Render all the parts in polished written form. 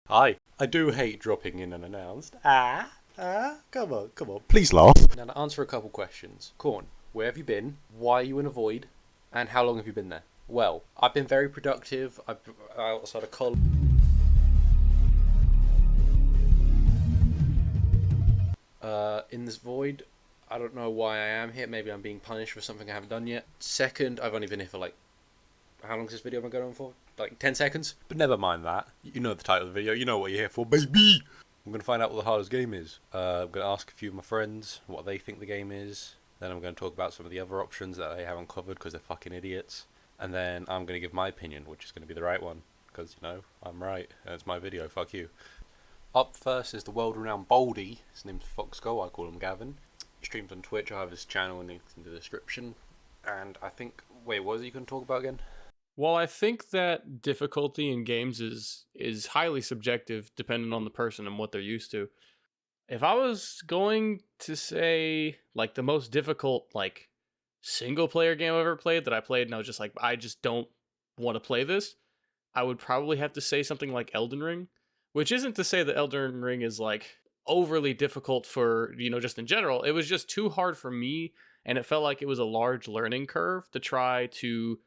Hi. I do hate dropping in unannounced. Come on, come on. Please laugh. Now to answer a couple questions. Corn, where have you been? Why are you in a void? And how long have you been there? Well, I've been very productive. I've outside of college. In this void, I don't know why I am here. Maybe I'm being punished for something I haven't done yet. Second, I've only been here for like, how long is this video going on for? Like 10 seconds? But never mind that. You know the title of the video. You know what you're here for, baby! I'm going to find out what the hardest game is. I'm going to ask a few of my friends what they think the game is. Then I'm going to talk about some of the other options that they haven't covered because they're fucking idiots. And then I'm going to give my opinion, which is going to be the right one. Because, you know, I'm right. And it's my video. Fuck you. Up first is the world-renowned Baldy. His name's Foxgo. I call him Gavin. He streams on Twitch. I have his channel in the description. And I think... Wait, what was he going to talk about again? Well, I think that difficulty in games is highly subjective depending on the person and what they're used to. If I was going to say like the most difficult like single player game I've ever played that I played and I was just like I just don't want to play this, I would probably have to say something like Elden Ring, which isn't to say that Elden Ring is like overly difficult for, just in general. It was just too hard for me and it felt like it was a large learning curve to try to,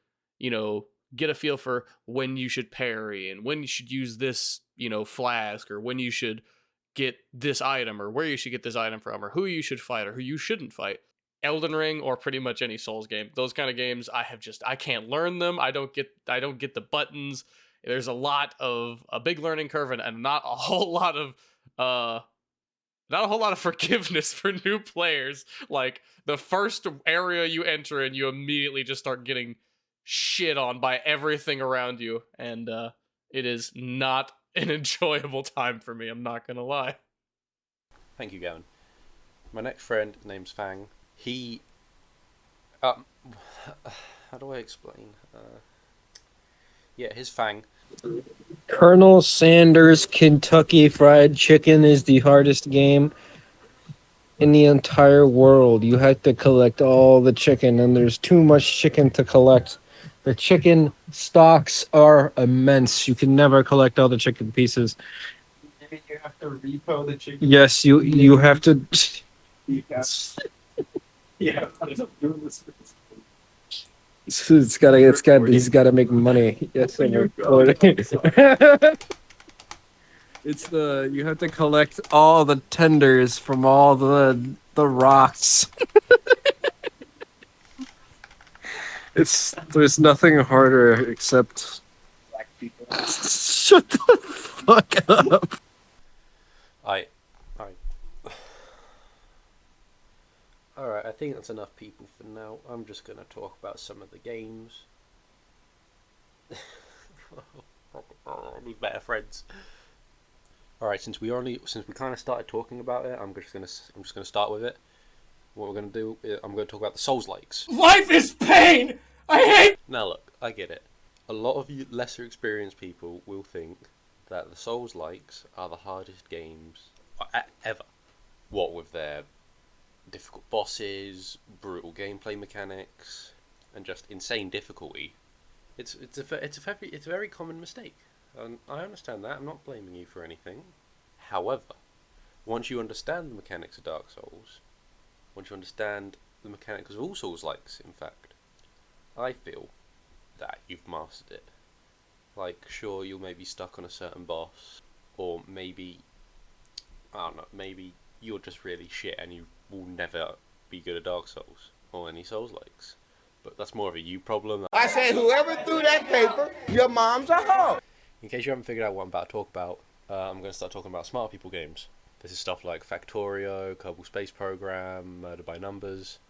get a feel for when you should parry and when you should use this, flask, or when you should get this item, or where you should get this item from, or who you should fight or who you shouldn't fight. Elden Ring or pretty much any Souls game, those kind of games, I can't learn them. I don't get the buttons. There's a big learning curve and not a whole lot of forgiveness for new players. Like the first area you enter and you immediately just start getting shit on by everything around you, and it is not an enjoyable time for me, I'm not gonna lie. Thank you, Gavin. My next friend, name's Fang. He... how do I explain? His Fang. Colonel Sanders Kentucky Fried Chicken is the hardest game in the entire world. You have to collect all the chicken, and there's too much chicken to collect. The chicken stocks are immense. You can never collect all the chicken pieces. Maybe you have to repo the chicken. Yes, you have to. Yes. Yeah. He's got to make money. Yes, you have to collect all the tenders from all the rocks. There's nothing harder except Black people. Shut the fuck up. Alright, I think that's enough people for now. I'm just gonna talk about some of the games. I need better friends. Alright, since we kind of started talking about it, I'm just gonna start with it. What we're gonna do, I'm gonna talk about the Souls-likes. Life is pain! I hate. Now look, I get it. A lot of you lesser experienced people will think that the Souls-likes are the hardest games ever. What with their difficult bosses, brutal gameplay mechanics, and just insane difficulty. It's a very common mistake, and I understand that. I'm not blaming you for anything. However, once you understand the mechanics of Dark Souls, once you understand the mechanics of all Souls-likes, in fact, I feel that you've mastered it. Like, sure, you'll maybe stuck on a certain boss, or maybe, I don't know, maybe you're just really shit and you will never be good at Dark Souls, or any Souls-likes. But that's more of a you problem. I said, whoever threw that paper, your mom's a hoe. In case you haven't figured out what I'm about to talk about, I'm going to start talking about smart people games. This is stuff like Factorio, Kerbal Space Program, Murder by Numbers.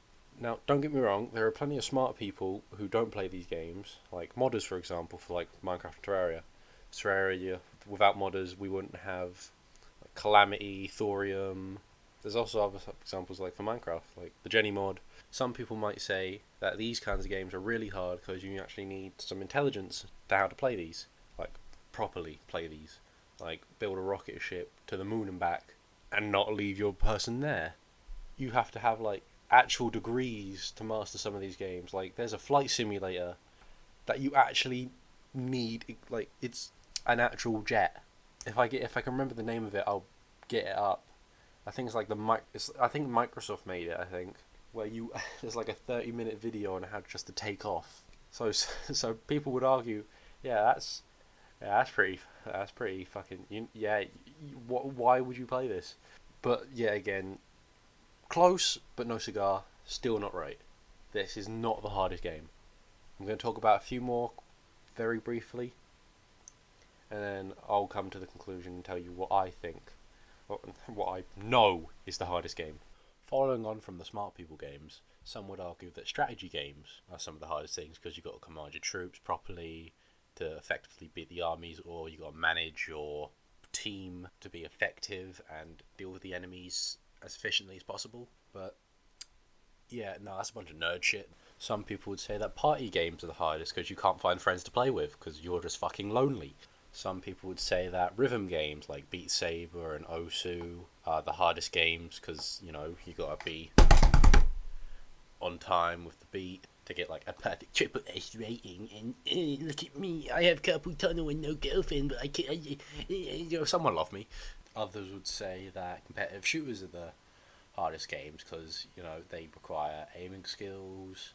Now, don't get me wrong, there are plenty of smart people who don't play these games, like modders, for example, for like Minecraft and Terraria. Terraria, without modders, we wouldn't have like, Calamity, Thorium. There's also other examples like for Minecraft, like the Jenny mod. Some people might say that these kinds of games are really hard because you actually need some intelligence to how to play these, like properly play these, like build a rocket ship to the moon and back and not leave your person there. You have to have like actual degrees to master some of these games. Like there's a flight simulator that you actually need, like it's an actual jet if I can remember the name of it, I'll get it up. I think it's like I think Microsoft made it. I think where you there's like a 30-minute video on how just to take off. So people would argue, yeah, that's pretty fucking why would you play this? But yeah, again, close but no cigar. Still not right. This is not the hardest game. I'm going to talk about a few more very briefly, and then I'll come to the conclusion and tell you what I think, what I know is the hardest game. Following on from the smart people games, some would argue that strategy games are some of the hardest things because you've got to command your troops properly to effectively beat the armies, or you've got to manage your team to be effective and deal with the enemies as efficiently as possible. But yeah, no, that's a bunch of nerd shit. Some people would say that party games are the hardest because you can't find friends to play with because you're just fucking lonely. Some people would say that rhythm games like Beat Saber and Osu are the hardest games because, you know, you gotta be on time with the beat to get like a perfect triple S rating. And look at me, I have carpal tunnel and no girlfriend, but I can't. You know, someone love me. Others would say that competitive shooters are the hardest games because, you know, they require aiming skills,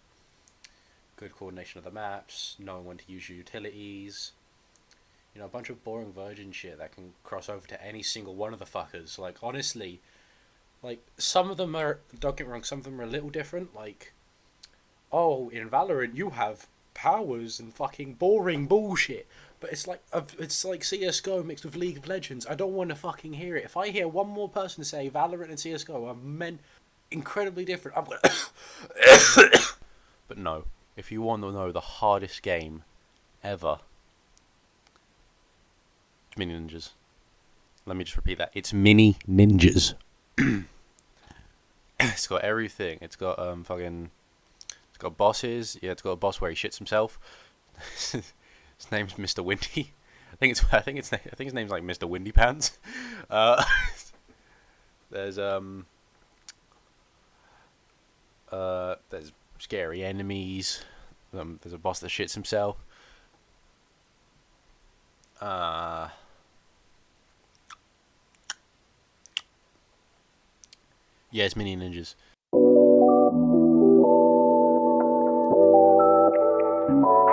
good coordination of the maps, knowing when to use your utilities. You know, a bunch of boring virgin shit that can cross over to any single one of the fuckers. Like, honestly, like, some of them are, don't get me wrong, some of them are a little different. Like, oh, in Valorant you have powers and fucking boring bullshit. But it's like CSGO mixed with League of Legends. I don't want to fucking hear it. If I hear one more person say Valorant and CSGO are incredibly different, I'm gonna... But no, if you want to know the hardest game ever, it's Mini Ninjas. Let me just repeat that. It's Mini Ninjas. It's got everything. It's got it's got bosses. Yeah, it's got a boss where he shits himself. His name's Mr. Windy. I think his name's like Mr. Windy Pants. There's scary enemies. There's a boss that shits himself. Yeah, it's Mini Ninjas.